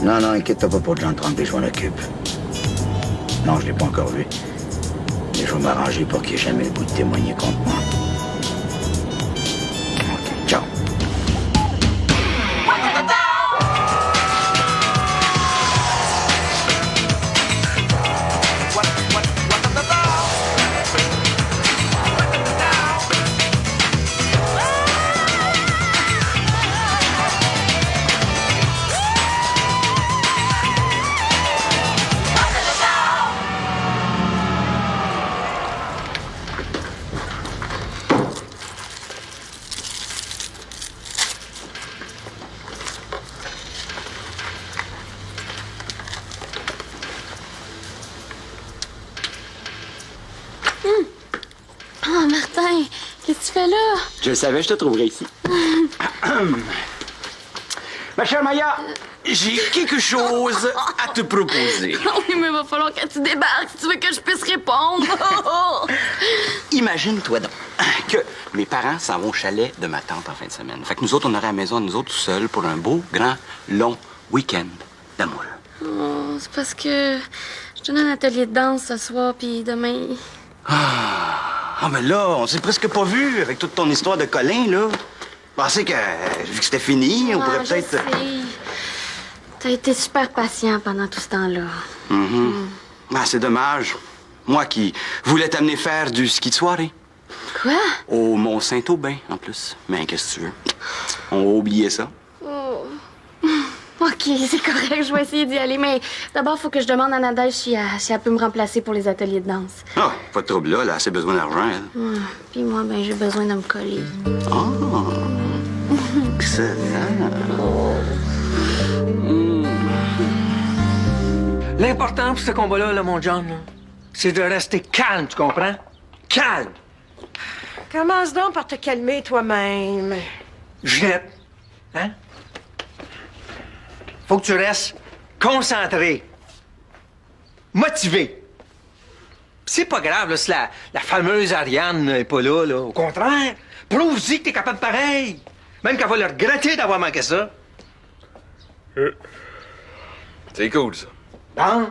Non, non, inquiète-toi pas pour John Trump, je m'en occupe. Non, je l'ai pas encore vu. Mais je vais m'arranger pour qu'il ait jamais le goût de témoigner contre moi. OK, ciao. Oh, Martin, qu'est-ce que tu fais là? Je le savais, je te trouverais ici. Ma chère Maya, j'ai quelque chose à te proposer. Oui, mais il va falloir que tu débarques si tu veux que je puisse répondre. Imagine-toi donc que mes parents s'en vont au chalet de ma tante en fin de semaine. Fait que nous autres, on aurait à la maison à nous autres tout seuls pour un beau, grand, long week-end d'amour. Oh, c'est parce que je donne un atelier de danse ce soir, puis demain... Ah, mais là, on s'est presque pas vu avec toute ton histoire de Colin, là. Je pensais que, vu que c'était fini, on pourrait peut-être... T'as été super patient pendant tout ce temps-là. Ah, c'est dommage. Moi qui voulais t'amener faire du ski de soirée. Quoi? Au Mont-Saint-Aubin, en plus. Mais qu'est-ce que tu veux? On va oublier ça. Oh. OK, c'est correct, je vais essayer d'y aller, mais d'abord, il faut que je demande à Nadège si elle peut me remplacer pour les ateliers de danse. Ah, pas de trouble là, elle a assez besoin d'argent, elle. Puis moi, ben, j'ai besoin de me coller. Ah! Excellent! L'important pour ce combat-là, là, mon John, là, c'est de rester calme, tu comprends? Calme! Commence donc par te calmer toi-même. Ginette, hein? Faut que tu restes concentré, motivé. C'est pas grave, là, si la fameuse Ariane n'est pas là, là. Au contraire, prouve-y que t'es capable pareil. Même qu'elle va le regretter d'avoir manqué ça. C'est cool, ça. Bon,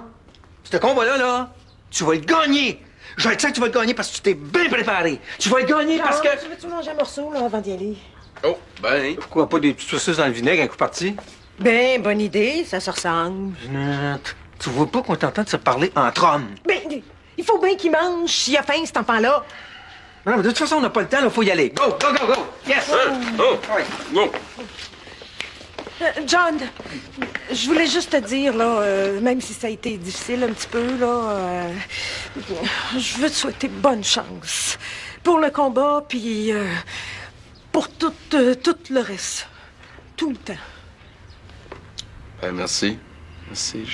ce combat-là, là, tu vas le gagner. Je vais te dire que tu vas le gagner parce que tu t'es bien préparé. Tu vas le gagner parce que... Tu veux-tu manger un morceau, là, avant d'y aller? Oh, ben. Pourquoi pas des petites saucisses dans le vinaigre, un coup parti? Ben, bonne idée, ça se ressemble. Ginette, tu vois pas qu'on est en train de se parler entre hommes? Ben, il faut bien qu'il mange s'il a faim, cet enfant-là. Non, mais de toute façon, on n'a pas le temps, il faut y aller. Go, go, go, go! Yes! Oh! Ouais. Go! John, je voulais juste te dire, là, même si ça a été difficile un petit peu, là, je veux te souhaiter bonne chance pour le combat, puis pour tout le reste. Tout le temps. Ben, merci. Merci.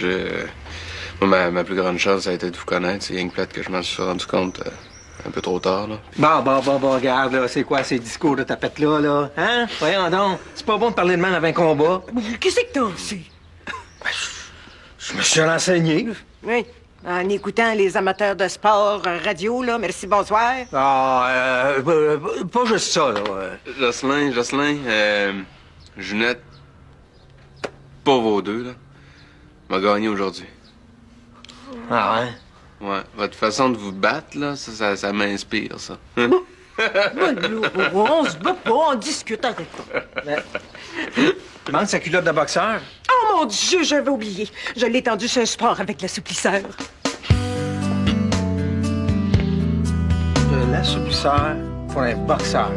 Moi, ma plus grande chance, ça a été de vous connaître. C'est rien que plate que je m'en suis rendu compte un peu trop tard, là. Bon, regarde, là, c'est quoi ces discours de tapette-là, là? Hein? Voyons donc, c'est pas bon de parler de même avant un combat. Qu'est-ce que t'as fait? Je me suis renseigné. Oui, en écoutant les amateurs de sport radio, là. Merci, bonsoir. Ah, pas juste ça, là. Jocelyn, Junette, pas vos deux, là, m'a gagné aujourd'hui. Ah, ouais? Ouais, votre façon de vous battre, là, ça m'inspire, ça. Ben là, on se bat pas, on discute, arrête. Tu manques sa culotte de boxeur? Oh mon Dieu, j'avais oublié. Je l'ai tendu sur un support avec l'assouplisseur. De l'assouplisseur pour un boxeur.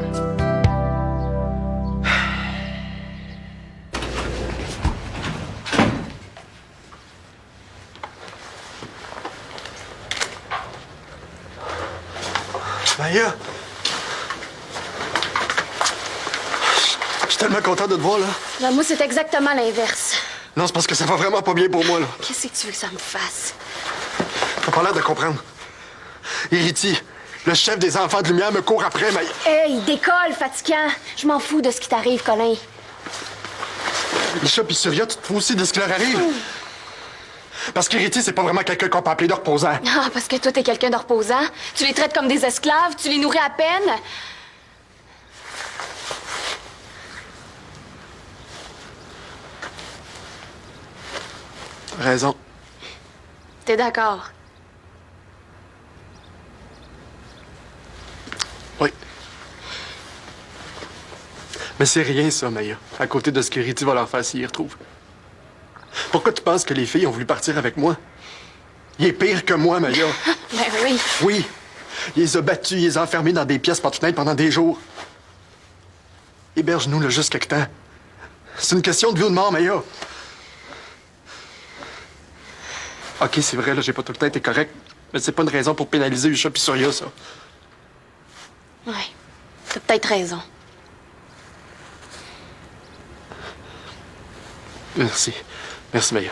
Maya! Je suis tellement content de te voir, là. Là, moi, c'est exactement l'inverse. Non, c'est parce que ça va vraiment pas bien pour moi, là. Qu'est-ce que tu veux que ça me fasse? T'as pas l'air de comprendre. Iriti, le chef des enfants de lumière, me court après, Maya. Hey, décolle, fatigant. Je m'en fous de ce qui t'arrive, Colin. Isha pis Surya, tu te fous aussi de ce qui leur arrive? Parce qu'Iriti, c'est pas vraiment quelqu'un qu'on peut appeler de reposant. Ah, parce que toi, t'es quelqu'un de reposant. Tu les traites comme des esclaves, tu les nourris à peine. Raison. T'es d'accord? Oui. Mais c'est rien, ça, Maya, à côté de ce que Riti va leur faire s'ils y retrouvent. Pourquoi tu penses que les filles ont voulu partir avec moi? Il est pire que moi, Maya. Ben oui. Oui. Il les a battus, il les a enfermés dans des pièces porte-fenêtres pendant des jours. Héberge-nous, là, juste quelque temps. C'est une question de vie ou de mort, Maya. OK, c'est vrai, là, j'ai pas tout le temps été correct. Mais c'est pas une raison pour pénaliser Usha puis Surya, ça. Ouais. T'as peut-être raison. Merci. Merci, Maya.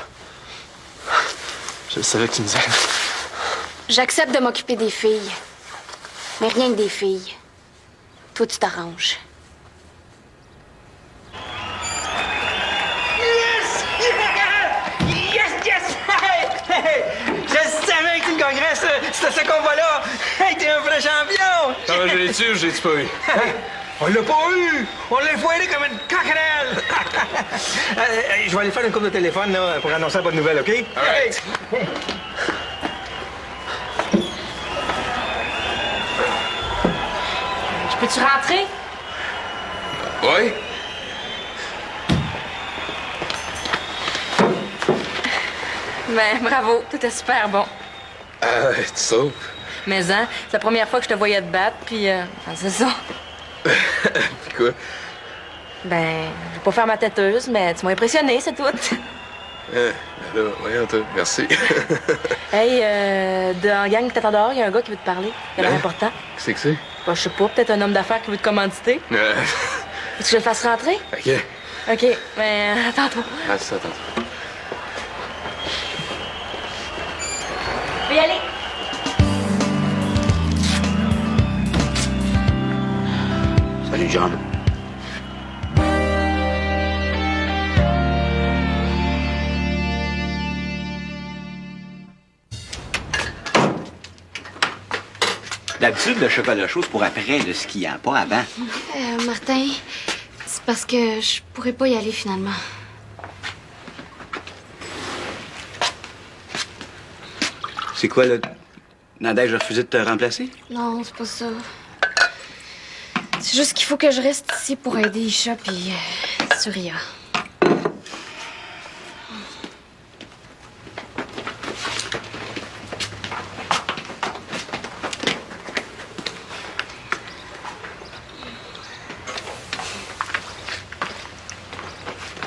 Je savais que tu nous aides. J'accepte de m'occuper des filles. Mais rien que des filles. Toi, tu t'arranges. Yes! Yes! Yes! Hey! Je savais que tu me gagnerais ce combat-là! Hey, t'es un vrai champion! Ah, je l'ai-tu ou je l'ai-tu pas eu? Hey, on l'a pas eu! On l'a foiré comme une coquerelle! Je vais aller faire une coupe de téléphone là, pour annoncer la bonne nouvelle, OK? All right. Hey. Je peux-tu rentrer? Oui? Ben, bravo, tout est super bon. Tu sauves? Mais, hein, c'est la première fois que je te voyais te battre, puis, c'est ça. Puis quoi? Ben, je vais pas faire ma têteuse, mais tu m'as impressionné, c'est tout. Ben là, voyons, toi, merci. Hey, dans la gang que t'attends dehors, il y a un gars qui veut te parler. Il a l'air Hein? important. Qu'est-ce que c'est? Ben, je sais pas, peut-être un homme d'affaires qui veut te commanditer. Veux-tu que je le fasse rentrer? OK. OK, ben, attends-toi. Ah, c'est ça, attends. Je vais y aller. Salut, John. D'habitude, le chocolat chaud, c'est pour après le skiant, pas avant. Martin, c'est parce que je pourrais pas y aller finalement. C'est quoi, là? Nadège a refusé de te remplacer? Non, c'est pas ça. C'est juste qu'il faut que je reste ici pour aider Isha puis Surya.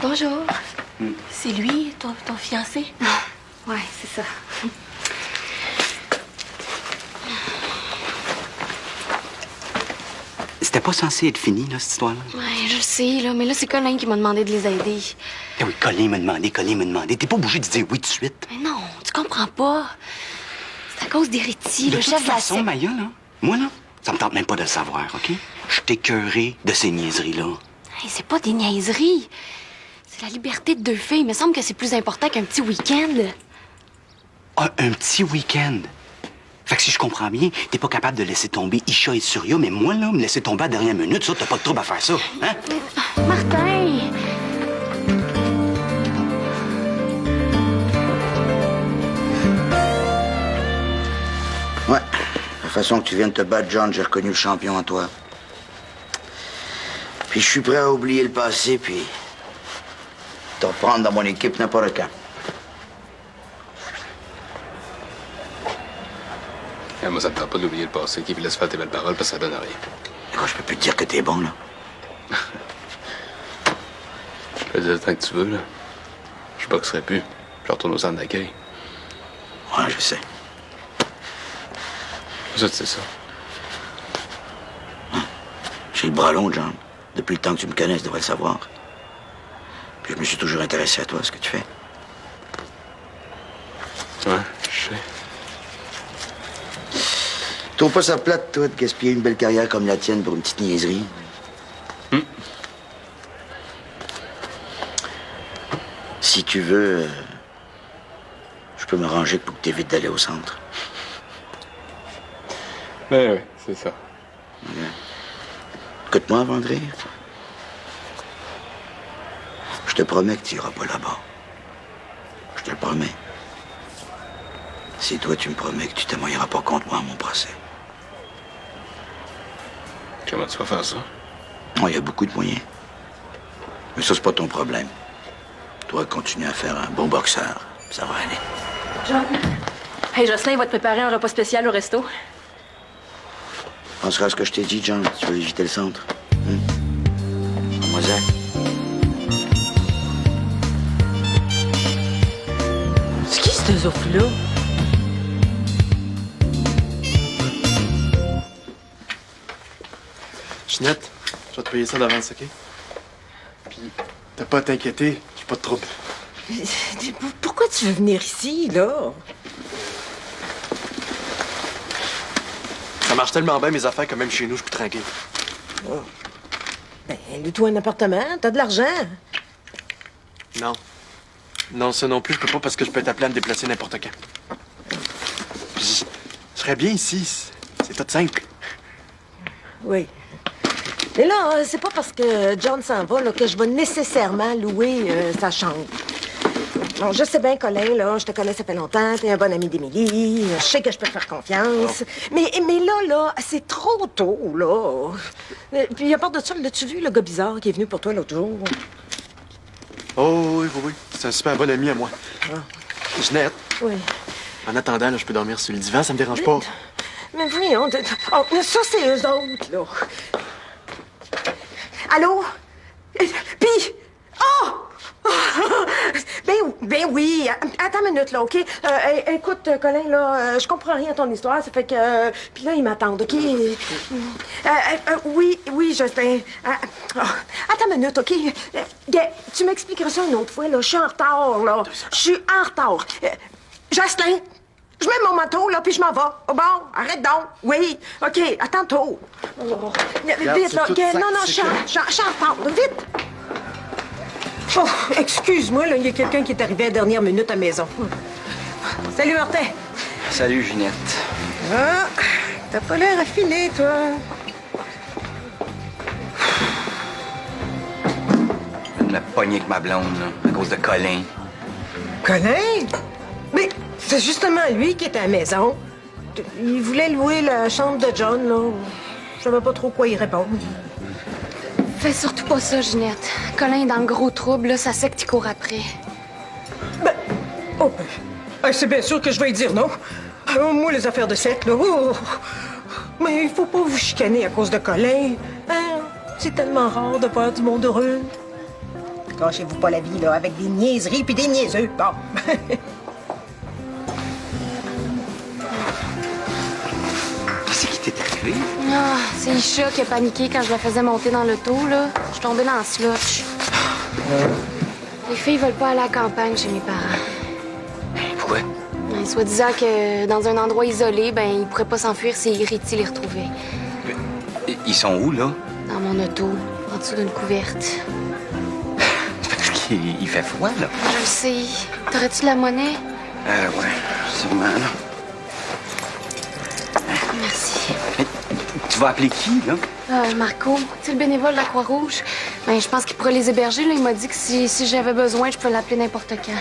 Bonjour. C'est lui, ton fiancé? Ouais, c'est ça. C'était pas censé être fini, là, cette histoire-là. Ouais, je sais, là, mais là, c'est Colin qui m'a demandé de les aider. Eh oui, Colin m'a demandé. T'es pas obligé de dire oui tout de suite. Mais non, tu comprends pas. C'est à cause d'Hériti, De le toute chef de la façon, secte. Maya, là, moi, là, ça me tente même pas de le savoir, OK? Je t'ai écœuré de ces niaiseries-là. Hey, c'est pas des niaiseries. C'est la liberté de deux filles. Il me semble que c'est plus important qu'un petit week-end. Ah, un petit week-end. Fait que si je comprends bien, t'es pas capable de laisser tomber Isha et Surya, mais moi, là, me laisser tomber à la dernière minute, ça, t'as pas de trouble à faire ça, hein? Martin! Ouais. De la façon que tu viens de te battre, John, j'ai reconnu le champion en toi. Puis je suis prêt à oublier le passé, puis te reprendre dans mon équipe n'importe quand. Moi, ça me tente pas d'oublier le passé, qui laisse faire tes belles paroles parce que ça donne rien. Écoute, je peux plus te dire que t'es bon, là. Je peux dire tant que tu veux, là. Je boxerai plus. Je retourne au centre d'accueil. Ouais, je sais. Ça, tu sais ça. J'ai le bras long, John. Depuis le temps que tu me connais, tu devrais le savoir. Puis je me suis toujours intéressé à toi, ce que tu fais. Ouais, je sais. Trouve pas ça plate, toi, de gaspiller une belle carrière comme la tienne pour une petite niaiserie? Si tu veux, je peux m'arranger pour que t'évites d'aller au centre. Ben oui, c'est ça. Écoute-moi avant de rire. Je te promets que tu iras pas là-bas. Je te le promets. promets. Si toi, tu me promets que tu témoigneras pas contre moi à mon procès. Comment tu vas faire ça? Oh, il y a beaucoup de moyens. Mais ça, c'est pas ton problème. Toi, continue à faire un bon boxeur. Ça va aller. John. Hey, Jocelyn, il va te préparer un repas spécial au resto. Penseras à ce que je t'ai dit, John. Tu vas visiter le centre. Mademoiselle. C'est qui, ces offres-là? Ginette, je vais te payer ça d'avance, OK? Puis, t'as pas à t'inquiéter, j'ai pas de trouble. Pourquoi tu veux venir ici, là? Ça marche tellement bien, mes affaires, que même chez nous, je suis plus tranquille. Oh. Ben, loue-toi un appartement, t'as de l'argent. Non. Non, ça non plus, je peux pas parce que je peux être appelé à me déplacer n'importe quand. Puis, je serais bien ici. C'est tout simple. Oui. Mais là, c'est pas parce que John s'en va là, que je vais nécessairement louer sa chambre. Bon, je sais bien, Colin, là, je te connais, ça fait longtemps, t'es un bon ami d'Émilie, je sais que je peux te faire confiance. Mais là, c'est trop tôt, là. Puis à part de ça, l'as-tu vu, le gars bizarre qui est venu pour toi l'autre jour? Oh, oui, oui, oui. C'est un super bon ami à moi. Ginette, Oui. en attendant, là, je peux dormir sur le divan, ça me dérange pas. Mais voyons, oh, ça, c'est eux autres, là. Allô? Puis... Oh! Ben oui. Attends une minute, là, OK? Écoute, Colin, là, je comprends rien à ton histoire, ça fait que... Puis là, ils m'attendent, OK? Oui, Justin. Attends une minute, OK? Tu m'expliqueras ça une autre fois, là. Je suis en retard, là. Je suis en retard. Justin, je mets mon manteau, là, puis je m'en vais. Oh, bon, arrête donc. Oui, OK, à tantôt. Vite, là. Non, je suis en retard, là, vite. Oh, excuse-moi, là, il y a quelqu'un qui est arrivé à la dernière minute à la maison. Salut, Martin. Salut, Ginette. Ah, t'as pas l'air affiné, toi. Je viens de me pogner avec ma blonde, là, à cause de Colin. Colin? Mais c'est justement lui qui était à la maison. Il voulait louer la chambre de John, là. Je savais pas trop quoi y répondre. Fais surtout pas ça, Ginette. Colin est dans le gros trouble, là, ça sait que tu cours après. C'est bien sûr que je vais y dire non. Moi, les affaires de secte, là. Mais il faut pas vous chicaner à cause de Colin. Hein? C'est tellement rare de voir du monde heureux. Gâchez-vous pas la vie, là, avec des niaiseries puis des niaiseux. Bon. Qu'est-ce qui t'est arrivé? Ah, c'est Isha qui a paniqué quand je la faisais monter dans l'auto, là. Je suis tombée dans le slush. Les filles veulent pas aller à la campagne chez mes parents. Pourquoi? Ben, soi-disant que dans un endroit isolé, ben, ils pourraient pas s'enfuir si Riti les retrouvait. Ils sont où, là? Dans mon auto, en dessous d'une couverte. Parce qu'il fait froid, là. Je le sais. T'aurais-tu de la monnaie? Ouais, sûrement, là. Merci. Hey, tu vas appeler qui, là? Marco, tu sais, le bénévole de la Croix-Rouge. Ben, je pense qu'il pourrait les héberger, là. Il m'a dit que si j'avais besoin, je peux l'appeler n'importe quand.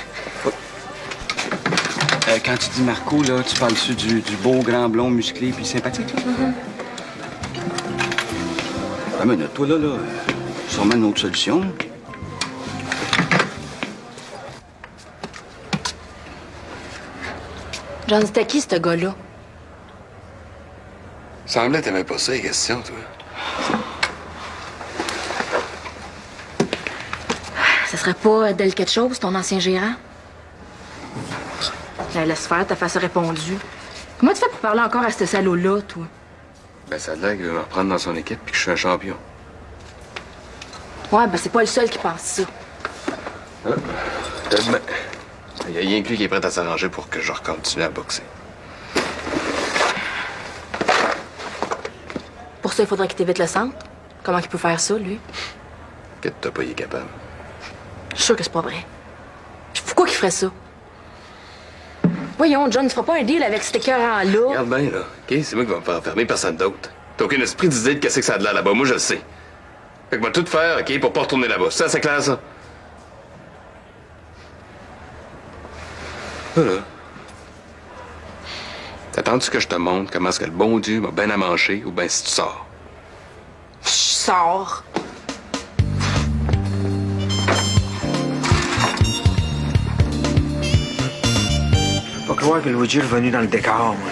Quand tu dis Marco, là, tu parles-tu du beau, grand, blond, musclé puis sympathique, là? Ah, mais toi, là, sûrement une autre solution. John, c'était qui, ce gars-là? Semblait t'aimais pas ça, les questions, toi. Ça serait pas Del quelque chose, ton ancien gérant? Laisse faire, ta face répondue. Comment tu fais pour parler encore à ce salaud-là, toi? Ben, ça a l'air qu'il veut me reprendre dans son équipe puis que je suis un champion. Ouais, ben c'est pas le seul qui pense ça. Il y a rien que lui qui est prêt à s'arranger pour que je recontinue à boxer. Pour ça, il faudrait qu'il t'évite le centre. Comment il peut faire ça, lui? Que t'as pas, il est capable. Je suis sûr que c'est pas vrai. Pourquoi qu'il ferait ça? Voyons, John, tu feras pas un deal avec cet écœurant-là. Regarde bien, là. OK? C'est moi qui vais me faire enfermer, personne d'autre. T'as aucun esprit d'idée de qu'est-ce que ça a de là-bas. Moi, je le sais. Fait que moi, tout faire, OK, pour pas retourner là-bas. Ça, c'est clair, ça? Toi, là, t'attends-tu que je te montre comment est-ce que le bon Dieu m'a bien à manger ou bien si tu sors? Je sors. Je peux pas croire que Luigi est revenu dans le décor, moi.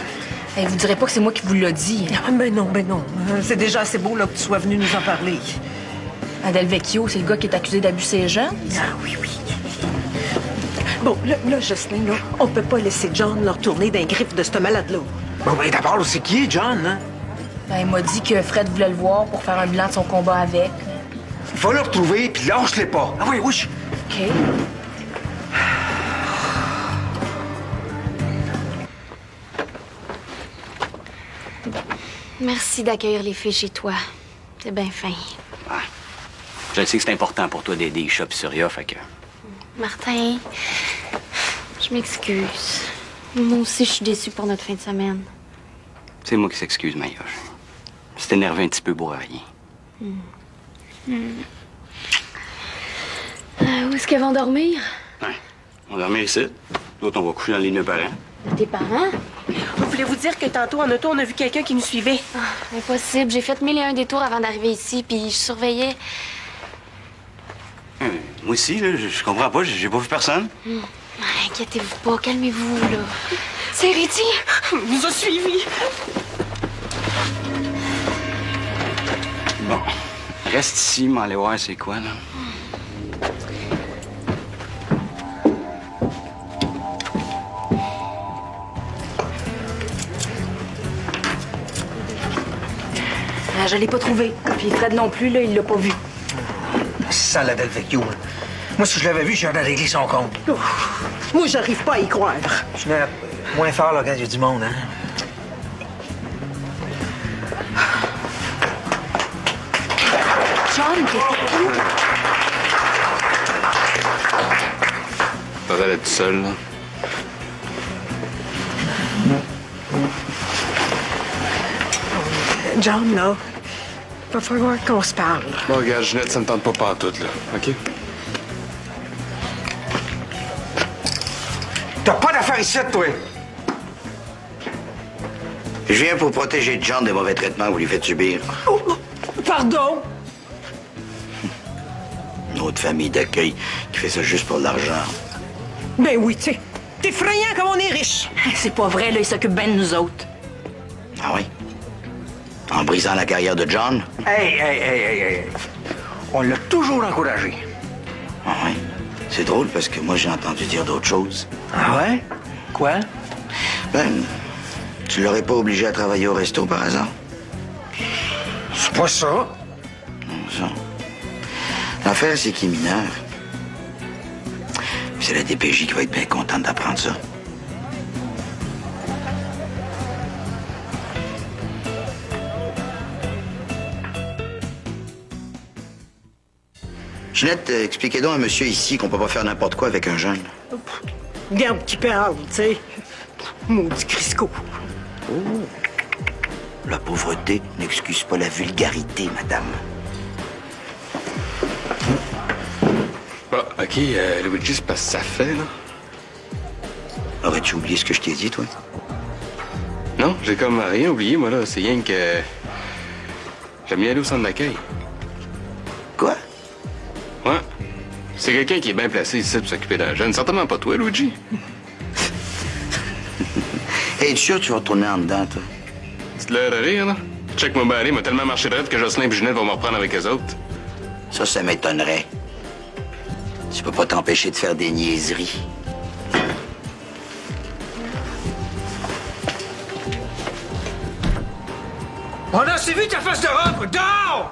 Hey, vous direz pas que c'est moi qui vous l'a dit. Ah, ben non, ben non. C'est déjà assez beau là, que tu sois venu nous en parler. Adel Vecchio, c'est le gars qui est accusé d'abus ses jeunes. Ah oui, oui. Bon, là, Jocelyn, là, on peut pas laisser John leur tourner d'un griffe de ce malade-là. Bon, ben d'abord, c'est qui est John, hein? Ben, il m'a dit que Fred voulait le voir pour faire un bilan de son combat avec. Va le retrouver, puis lâche-les pas. Ah oui, oui. OK. Merci d'accueillir les filles chez toi. C'est bien fin. Ouais. Je sais que c'est important pour toi d'aider Isha et Surya, fait que... Martin, je m'excuse. Moi aussi, je suis déçue pour notre fin de semaine. C'est moi qui s'excuse, Maya. Je t'ai énervé un petit peu pour rien. Où est-ce qu'elles vont dormir? Ouais. On va dormir ici. L'autre, on va coucher dans les de mes parents. Tes parents? Voulez-vous dire que tantôt, en auto, on a vu quelqu'un qui nous suivait? Impossible. J'ai fait 1001 détours avant d'arriver ici, puis je surveillais. Moi aussi, là, je comprends pas. J'ai pas vu personne. Inquiétez-vous pas. Calmez-vous, là. C'est Reddy! Il nous a suivis. Bon. Reste ici, m'en aller voir c'est quoi, là. Je l'ai pas trouvé. Puis Fred non plus, là, il l'a pas vu. Ça, la Del Vecchio, là. Moi, si je l'avais vu, j'aurais réglé son compte. Moi, j'arrive pas à y croire. Je suis moins fort, là, quand il y a du monde, hein? John, t'étais où? T'as l'air d'être seul, là. John, là, va falloir qu'on se parle. Bon, regarde, Ginette, ça me tente pas pantoute, là. OK? T'as pas d'affaires ici, toi! Je viens pour protéger John des mauvais traitements que vous lui faites subir. Oh, pardon? Une autre famille d'accueil qui fait ça juste pour de l'argent. Ben oui, tu sais. T'es effrayant comme on est riche. C'est pas vrai, là, il s'occupe bien de nous autres. Ah oui? En brisant la carrière de John? Hey! On l'a toujours encouragé. Ah oui? C'est drôle parce que moi, j'ai entendu dire d'autres choses. Ah ouais? Quoi? Ben, tu l'aurais pas obligé à travailler au resto, par hasard? C'est pas ça. Ça. L'affaire, c'est qu'il est mineur. C'est la DPJ qui va être bien contente d'apprendre ça. Ginette, expliquez donc à un monsieur ici qu'on peut pas faire n'importe quoi avec un jeune. Regarde qui parle, tu sais. Maudit Crisco. La pauvreté n'excuse pas la vulgarité, madame. Bon, OK, Luigi, c'est parce que ça fait, là. Aurais-tu oublié ce que je t'ai dit, toi? Non, j'ai comme rien oublié, moi, là. C'est rien que... J'aime bien aller au centre d'accueil. Quoi? Ouais. C'est quelqu'un qui est bien placé ici pour s'occuper d'un jeune. Certainement pas toi, Luigi. Hey, es-tu sûr que tu vas retourner en dedans, toi? Tu te l'air de rire, là? Check-moi bien aller, m'a tellement marché de rêve que Jocelyn et Ginette vont me reprendre avec eux autres. Ça m'étonnerait. Tu peux pas t'empêcher de faire des niaiseries. On a assez vu ta face de robe! Dehors!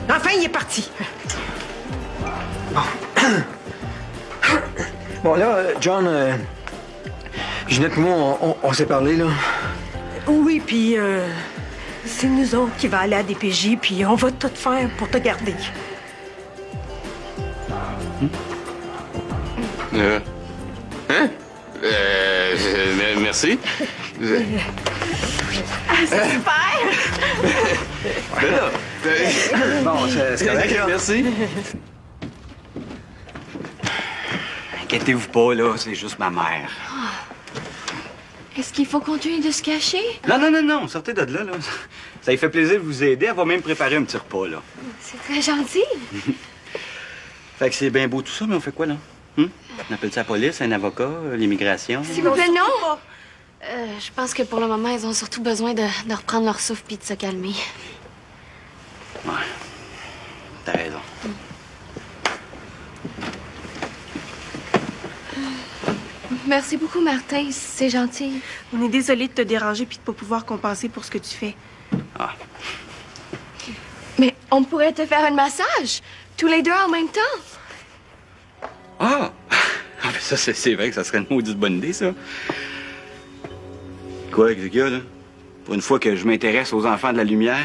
Enfin, il est parti. Bon, là, John, Ginette et moi, on s'est parlé, là. Oui, puis c'est nous autres qui va aller à DPJ, puis on va tout faire pour te garder. Hein? Merci. C'est super! Ben là, Bon, c'est correct, là. merci. Inquiétez-vous pas, là, c'est juste ma mère. Est-ce qu'il faut continuer de se cacher? Non, sortez de là, là. Ça lui fait plaisir de vous aider. Elle va même préparer un petit repas, là. C'est très gentil. Fait que c'est bien beau tout ça, mais on fait quoi, là? On appelle ça la police, un avocat, l'immigration? S'il vous plaît, non! Je pense que pour le moment, ils ont surtout besoin de reprendre leur souffle puis de se calmer. Ouais. T'as raison. Merci beaucoup, Martin. C'est gentil. On est désolé de te déranger puis de pas pouvoir compenser pour ce que tu fais. Ah. Mais on pourrait te faire un massage, tous les deux en même temps. Ah! Ah, mais ça, c'est vrai que ça serait une maudite bonne idée, ça. Quoi, qu'est-ce qu'il y a, là? Pour une fois que je m'intéresse aux enfants de la lumière.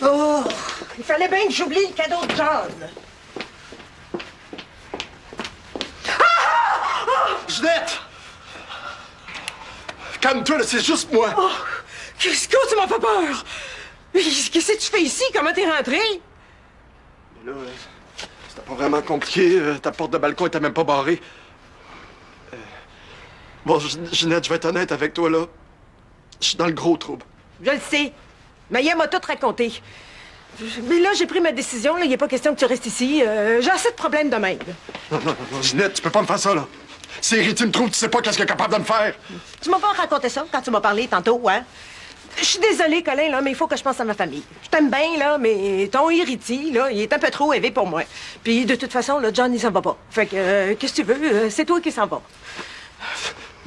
Oh, il fallait bien que j'oublie le cadeau de John. Ginette! Calme-toi, là, c'est juste moi. Oh, qu'est-ce que tu m'as fait peur? Qu'est-ce que tu fais ici? Comment t'es rentré? Mais là, c'était pas vraiment compliqué. Ta porte de balcon était même pas barrée. Bon, Ginette, je vais être honnête avec toi, là. Je suis dans le gros trouble. Je le sais. Maya m'a tout raconté. Mais là, j'ai pris ma décision. Il n'est pas question que tu restes ici. J'ai assez de problèmes de même. Non, Ginette, tu peux pas me faire ça, là. Si Héritier me trouve, tu sais pas qu'est-ce qu'elle est capable de me faire. Tu m'as pas raconté ça quand tu m'as parlé tantôt, hein? Je suis désolée, Colin, là, mais il faut que je pense à ma famille. Je t'aime bien, là, mais ton héritier, là, il est un peu trop élevé pour moi. Puis, de toute façon, là, John, il s'en va pas. Fait que, qu'est-ce que tu veux? C'est toi qui s'en va.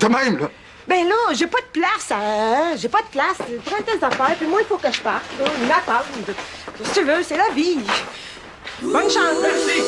De même, là. Ben là, j'ai pas de place, hein? J'ai pas de place. Prends tes affaires, puis moi, il faut que je parte, là. Ils m'attendent. Qu'est-ce que tu veux? C'est la vie. Bonne chance. Merci.